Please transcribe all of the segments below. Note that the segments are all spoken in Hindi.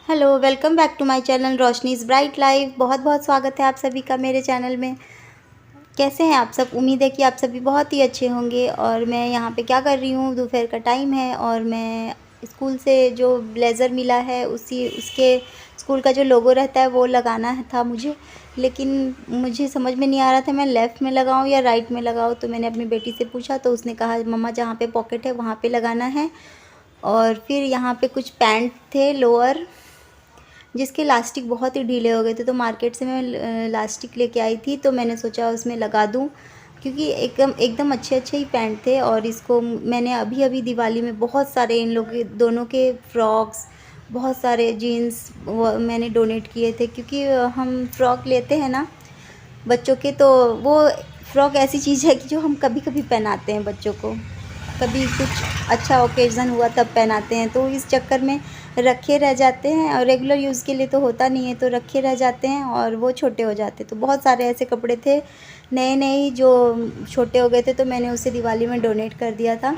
Hello, welcome back to my channel Roshni's bright life. बहुत बहुत स्वागत है आप सभी का मेरे चैनल में। कैसे हैं आप सब? उम्मीद है कि आप सभी बहुत ही अच्छे होंगे। और मैं यहाँ पे क्या कर रही हूँ, दोपहर का टाइम है और मैं स्कूल से जो ब्लेज़र मिला है उसके स्कूल का जो लोगो रहता है वो लगाना था मुझे, लेकिन मुझे समझ में नहीं आ रहा था मैं लेफ़्ट में लगाऊँ या राइट में लगाऊँ। तो मैंने अपनी बेटी से पूछा तो उसने कहा मम्मा जहाँ पे पॉकेट है वहाँ पे लगाना है। और फिर यहाँ पे कुछ पैंट थे लोअर जिसके इलास्टिक बहुत ही ढीले हो गए थे, तो मार्केट से मैं इलास्टिक लेके आई थी। तो मैंने सोचा उसमें लगा दूँ, क्योंकि एकदम एकदम अच्छे अच्छे ही पैंट थे। और इसको मैंने अभी अभी दिवाली में बहुत सारे इन लोग के दोनों के फ्रॉक्स, बहुत सारे जीन्स वो मैंने डोनेट किए थे, क्योंकि हम फ्रॉक लेते हैं ना बच्चों के, तो वो फ्रॉक ऐसी चीज़ है कि जो हम कभी कभी पहनाते हैं बच्चों को, कभी कुछ अच्छा ओकेज़न हुआ तब पहनाते हैं। तो इस चक्कर में रखे रह जाते हैं और रेगुलर यूज़ के लिए तो होता नहीं है, तो रखे रह जाते हैं और वो छोटे हो जाते हैं। तो बहुत सारे ऐसे कपड़े थे नए नए ही जो छोटे हो गए थे, तो मैंने उसे दिवाली में डोनेट कर दिया था।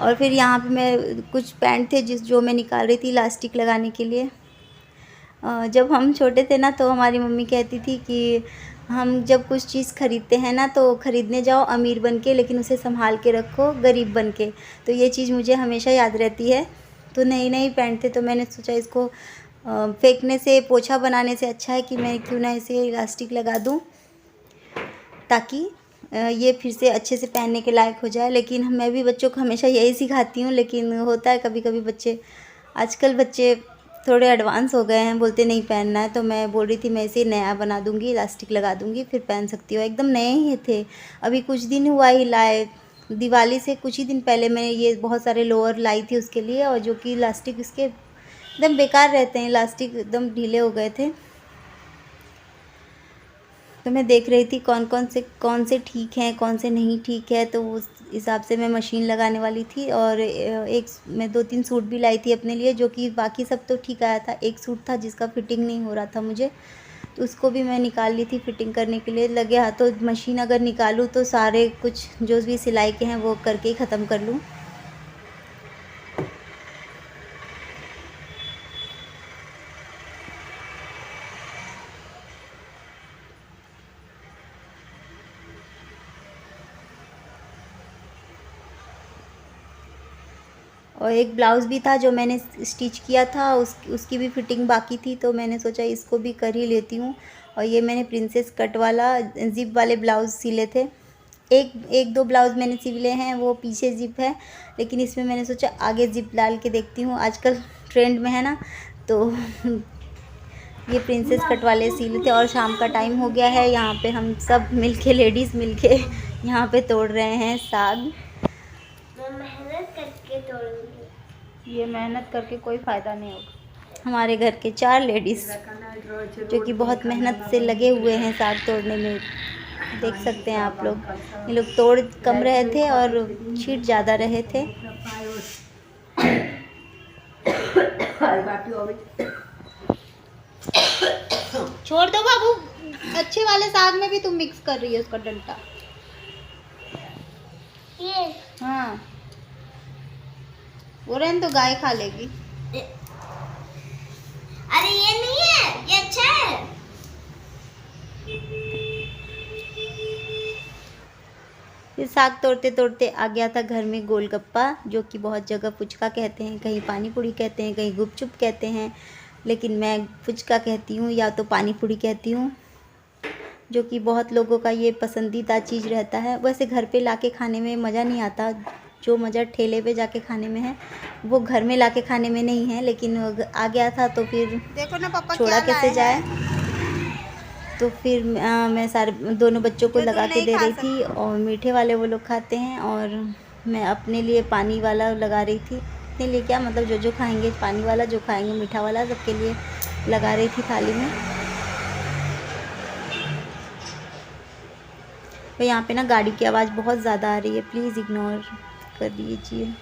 और फिर यहाँ पे मैं कुछ पैंट थे जो मैं निकाल रही थी इलास्टिक लगाने के लिए। जब हम छोटे थे ना तो हमारी मम्मी कहती थी कि हम जब कुछ चीज़ ख़रीदते हैं ना तो ख़रीदने जाओ अमीर बन के, लेकिन उसे संभाल के रखो गरीब बन के। तो ये चीज़ मुझे हमेशा याद रहती है। तो नई नई पैंट थे तो मैंने सोचा इसको फेंकने से, पोछा बनाने से अच्छा है कि मैं क्यों ना इसे इलास्टिक लगा दूँ, ताकि ये फिर से अच्छे से पहनने के लायक हो जाए। लेकिन मैं भी बच्चों को हमेशा यही सिखाती हूँ, लेकिन होता है कभी कभी बच्चे, आजकल बच्चे थोड़े एडवांस हो गए हैं, बोलते नहीं पहनना है। तो मैं बोल रही थी मैं इसे नया बना दूँगी, इलास्टिक लगा दूँगी, फिर पहन सकती हो। एकदम नए ही थे, अभी कुछ दिन हुआ ही लाए, दिवाली से कुछ ही दिन पहले मैंने ये बहुत सारे लोअर लाई थी उसके लिए, और जो कि इलास्टिक इसके एकदम बेकार रहते हैं, इलास्टिक एकदम ढीले हो गए थे। तो मैं देख रही थी कौन से ठीक हैं कौन से नहीं ठीक है, तो उस हिसाब से मैं मशीन लगाने वाली थी। और मैं 2-3 सूट भी लाई थी अपने लिए, जो कि बाकी सब तो ठीक आया था। एक सूट था जिसका फिटिंग नहीं हो रहा था मुझे, तो उसको भी मैं निकाल ली थी फिटिंग करने के लिए। लगे हाथों मशीन अगर निकालूँ तो सारे कुछ जो भी सिलाई के हैं वो करके ही ख़त्म कर लूँ। और एक ब्लाउज़ भी था जो मैंने स्टिच किया था, उसकी भी फिटिंग बाकी थी, तो मैंने सोचा इसको भी कर ही लेती हूँ। और ये मैंने प्रिंसेस कट वाला ज़िप वाले ब्लाउज़ सिले थे। एक दो ब्लाउज़ मैंने सिले हैं, वो पीछे ज़िप है, लेकिन इसमें मैंने सोचा आगे ज़िप डाल के देखती हूँ, आजकल ट्रेंड में है ना। तो ये प्रिंसेस कट वाले सिले थे। और शाम का टाइम हो गया है, यहाँ पे हम सब मिलके, लेडीज़ मिलके यहाँ पे तोड़ रहे हैं साग। मैं मेहनत करके तोड़ूंगी, ये मेहनत करके कोई फ़ायदा नहीं होगा। हमारे घर के 4 लेडीज़ जो कि बहुत मेहनत से लगे हुए हैं साग तोड़ने में, देख सकते हैं आप लोग। ये लोग तोड़ कम रहे थे और छींट ज़्यादा रहे थे। छोड़ दो बाबू, अच्छे वाले साग में भी तुम मिक्स कर रही है उसका डंटा। ये हाँ, वो रहने तो गाय खा लेगी। अरे ये नहीं है, ये अच्छा है। फिर साग तोड़ते तोड़ते आ गया था घर में गोलगप्पा, जो कि बहुत जगह फुचका कहते हैं, कहीं पानी पूरी कहते हैं, कहीं गुपचुप कहते हैं, लेकिन मैं फुचका कहती हूँ या तो पानी पूरी कहती हूँ, जो कि बहुत लोगों का ये पसंदीदा चीज़ रहता है। वैसे घर पे लाके खाने में मज़ा नहीं आता, जो मज़ा ठेले पे जाके खाने में है वो घर में लाके खाने में नहीं है। लेकिन आ गया था तो फिर देखो ना पापा छोड़ा कैसे जाए। तो फिर मैं सारे दोनों बच्चों को लगा के दे रही थी, और मीठे वाले वो लोग खाते हैं, और मैं अपने लिए पानी वाला लगा रही थी। अपने लिए क्या, मतलब जो जो खाएंगे पानी वाला, जो खाएंगे मीठा वाला, सबके लिए लगा रही थी थाली में। तो यहाँ पे ना गाड़ी की आवाज़ बहुत ज़्यादा आ रही है, प्लीज़ इग्नोर कर दीजिए।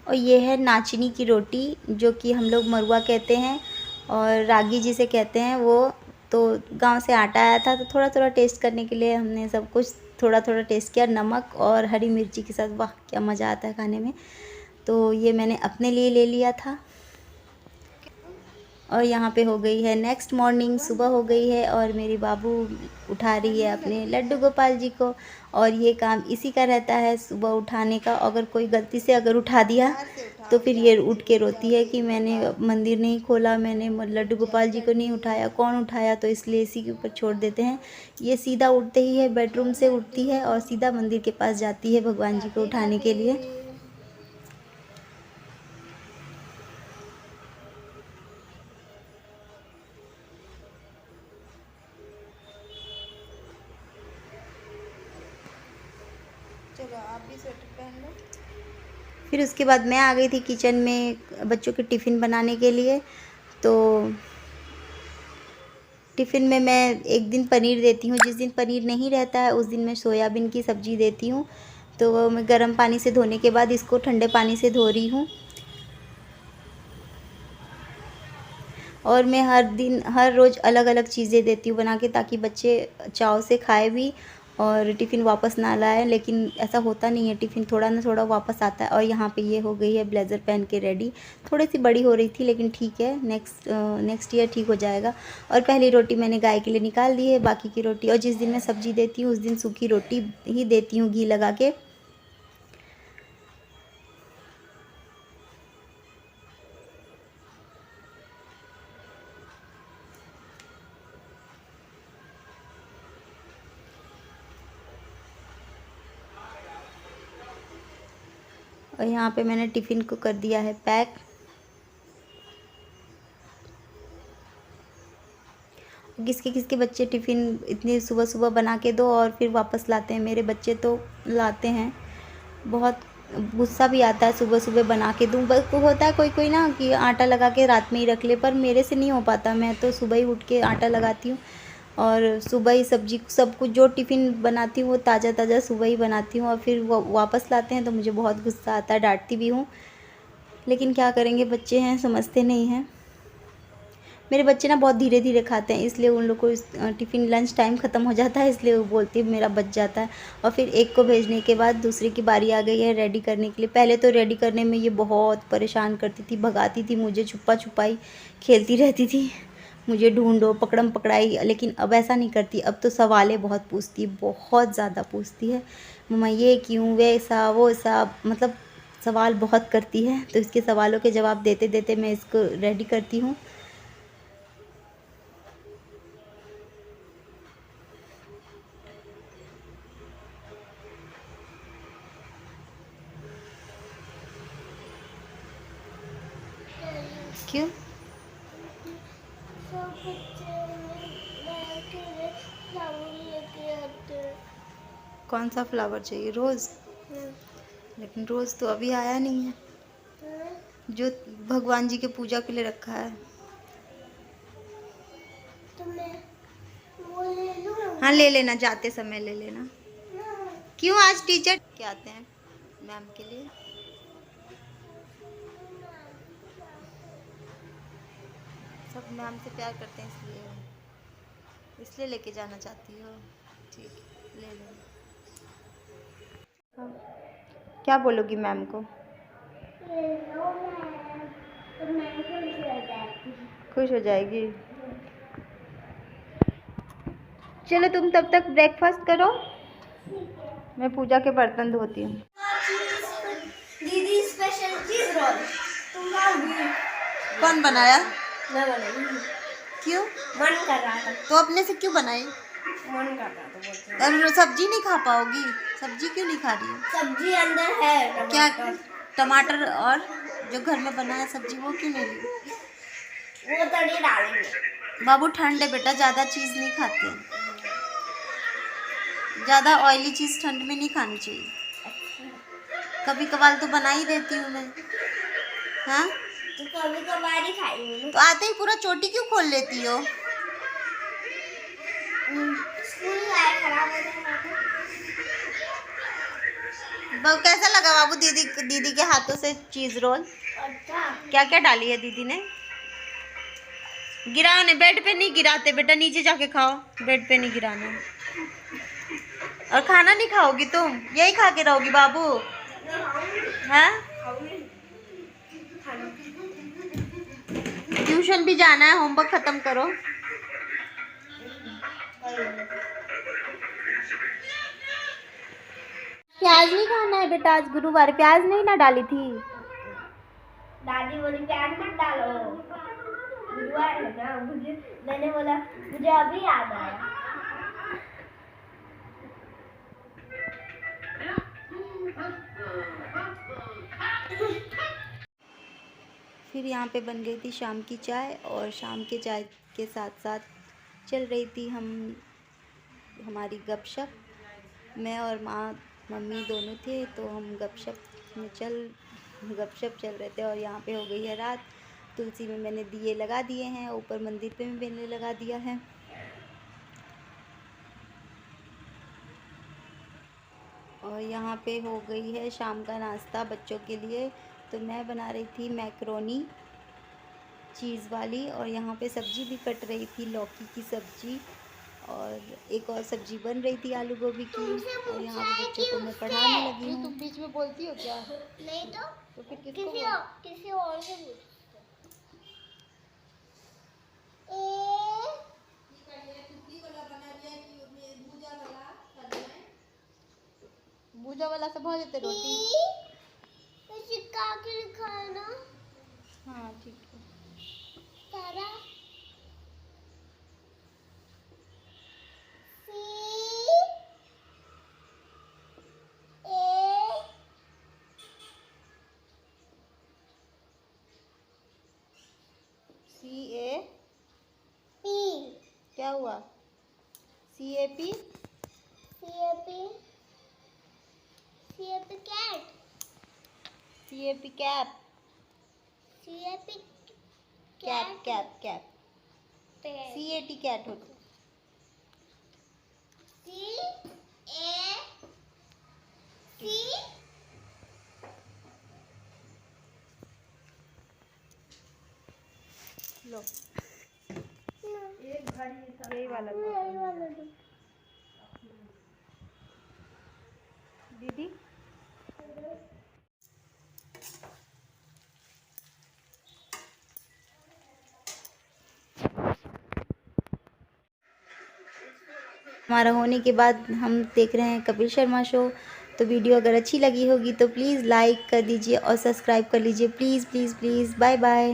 और ये है नाचनी की रोटी, जो कि हम लोग मरुआ कहते हैं और रागी जिसे कहते हैं वो। तो गांव से आटा आया था, तो थोड़ा थोड़ा टेस्ट करने के लिए हमने सब कुछ थोड़ा थोड़ा टेस्ट किया, नमक और हरी मिर्ची के साथ। वाह क्या मज़ा आता है खाने में। तो ये मैंने अपने लिए ले लिया था। और यहाँ पे हो गई है नेक्स्ट मॉर्निंग, सुबह हो गई है और मेरी बाबू उठा रही है अपने लड्डू गोपाल जी को। और ये काम इसी का रहता है, सुबह उठाने का। अगर कोई गलती से अगर उठा दिया तो फिर ये उठ के रोती है कि मैंने मंदिर नहीं खोला, मैंने लड्डू गोपाल जी को नहीं उठाया, कौन उठाया। तो इसलिए इसी के ऊपर छोड़ देते हैं। ये सीधा उठते ही है, बेडरूम से उठती है और सीधा मंदिर के पास जाती है भगवान जी को उठाने के लिए। चलो आप भी स्वेटर पहन लो। फिर उसके बाद मैं आ गई थी किचन में बच्चों के टिफ़िन बनाने के लिए। तो टिफ़िन में मैं एक दिन पनीर देती हूँ, जिस दिन पनीर नहीं रहता है उस दिन मैं सोयाबीन की सब्ज़ी देती हूँ। तो वो मैं गर्म पानी से धोने के बाद इसको ठंडे पानी से धो रही हूँ। और मैं हर दिन हर रोज़ अलग अलग चीज़ें देती हूँ बना के, ताकि बच्चे चाव से खाए भी और टिफ़िन वापस ना लाए। लेकिन ऐसा होता नहीं है, टिफ़िन थोड़ा ना थोड़ा वापस आता है। और यहाँ पे ये हो गई है ब्लेज़र पहन के रेडी। थोड़ी सी बड़ी हो रही थी लेकिन ठीक है, नेक्स्ट ईयर ठीक हो जाएगा। और पहली रोटी मैंने गाय के लिए निकाल दी है, बाकी की रोटी, और जिस दिन मैं सब्ज़ी देती हूँ उस दिन सूखी रोटी ही देती हूँ घी लगा के। और यहाँ पे मैंने टिफ़िन को कर दिया है पैक। किसके किसके बच्चे टिफ़िन इतनी सुबह सुबह बना के दो और फिर वापस लाते हैं। मेरे बच्चे तो लाते हैं, बहुत गुस्सा भी आता है सुबह सुबह बना के दूँ। बस होता है कोई कोई ना कि आटा लगा के रात में ही रख ले, पर मेरे से नहीं हो पाता। मैं तो सुबह ही उठ के आटा लगाती हूँ और सुबह ही सब्जी सब कुछ जो टिफ़िन बनाती हूँ वो ताज़ा ताज़ा सुबह ही बनाती हूँ। और फिर वो वापस लाते हैं तो मुझे बहुत गुस्सा आता है, डांटती भी हूँ। लेकिन क्या करेंगे, बच्चे हैं, समझते नहीं हैं। मेरे बच्चे ना बहुत धीरे धीरे खाते हैं, इसलिए उन लोग को टिफ़िन लंच टाइम ख़त्म हो जाता है, इसलिए वो बोलती है मेरा बच जाता है। और फिर एक को भेजने के बाद दूसरे की बारी आ गई है रेडी करने के लिए। पहले तो रेडी करने में ये बहुत परेशान करती थी, भगाती थी मुझे, छुपा छुपाई खेलती रहती थी, मुझे ढूंढो, पकड़म पकड़ाई। लेकिन अब ऐसा नहीं करती, अब तो सवालें बहुत पूछती है, बहुत ज़्यादा पूछती है। मम्मा ये क्यों, वैसा वो सा, मतलब सवाल बहुत करती है। तो इसके सवालों के जवाब देते देते मैं इसको रेडी करती हूँ। क्यों? कौन सा फ्लावर चाहिए? रोज़? लेकिन रोज़ तो अभी आया नहीं है, जो भगवान जी के पूजा के लिए रखा है। तो मैं वो ले लूं? हाँ ले लेना, जाते समय ले लेना। क्यों? आज टीचर क्या आते हैं मैम के लिए? सब मैम से प्यार करते हैं, इसलिए लेके जाना चाहती हो। ठीक है, ले लेना। हाँ। क्या बोलोगी मैम को? ले लो मैम, तो मैं खुश हो जाती। खुश हो जाएगी। चलो तुम तब तक ब्रेकफास्ट करो, मैं पूजा के बर्तन धोती हूँ। दीदी स्पेशल चीज रोल तुम खाओगी? कौन बनाया? मैं बनाई। क्यों? मन कर रहा था। तो अपने से क्यों बनाई? मन कर रहा था बोलते हैं। अरे सब्जी नहीं खा पाओगी? सब्जी क्यों नहीं खा रही हो? सब्जी अंदर है, क्या? टमाटर। टमाटर और जो घर में बना है सब्जी वो क्यों नहीं ली? वो तड़ी डालेंगे। बाबू ठंड है बेटा, ज़्यादा चीज़ नहीं खाते, ज़्यादा ऑयली चीज़ ठंड में नहीं खानी चाहिए। कभी कभार तो बना ही देती हूँ मैं। हाँ तो कभी कभार ही खाई हूँ। तो आते ही पूरा चोटी क्यों खोल लेती हो? स्कूल लाए खराब हो जाएगा। कैसा लगा बाबू दीदी के हाथों से चीज रोल? अच्छा। क्या क्या डाली है दीदी ने? गिराओ नहीं, बेड पे नहीं गिराते बेटा, नीचे जाके खाओ, बेड पे नहीं गिराना। और खाना नहीं खाओगी तुम? यही खा के रहोगी बाबू? हैं? ट्यूशन भी जाना है, होमवर्क खत्म करो। प्याज नहीं खाना है बेटा, आज गुरुवार, प्याज नहीं ना डाली थी? दादी बोली प्याज मत डालो, गुरुवार है ना। मैंने बोला मुझे अभी याद आया। फिर यहाँ पे बन गई थी शाम की चाय, और शाम के चाय के साथ साथ चल रही थी हमारी गपशप। मैं और मम्मी दोनों थे, तो हम गपशप चल रहे थे। और यहाँ पे हो गई है रात। तुलसी में मैंने दिए लगा दिए हैं, ऊपर मंदिर पे भी मैंने लगा दिया है। और यहाँ पे हो गई है शाम का नाश्ता बच्चों के लिए। तो मैं बना रही थी मैक्रोनी चीज़ वाली, और यहाँ पे सब्ज़ी भी कट रही थी, लौकी की सब्ज़ी, और एक और सब्ज़ी बन रही थी आलू गोभी की। और यहाँ पे बच्चों को मैं पढ़ाने लगी हूँ। तुम बीच में बोलती हो क्या? नहीं तो फिर किसी और से पूछ। भूजा वाला सब हो जाते रोटी। चिपका के लिखा है ना? हाँ ठीक है। तारा CAP क्या हुआ? CAP cat. CAP cap. Cap CAT cat होता। लो यही वाला दीदी। हमारा होने के बाद हम देख रहे हैं कपिल शर्मा शो। तो वीडियो अगर अच्छी लगी होगी तो प्लीज़ लाइक कर दीजिए और सब्सक्राइब कर लीजिए, please please please. Bye bye.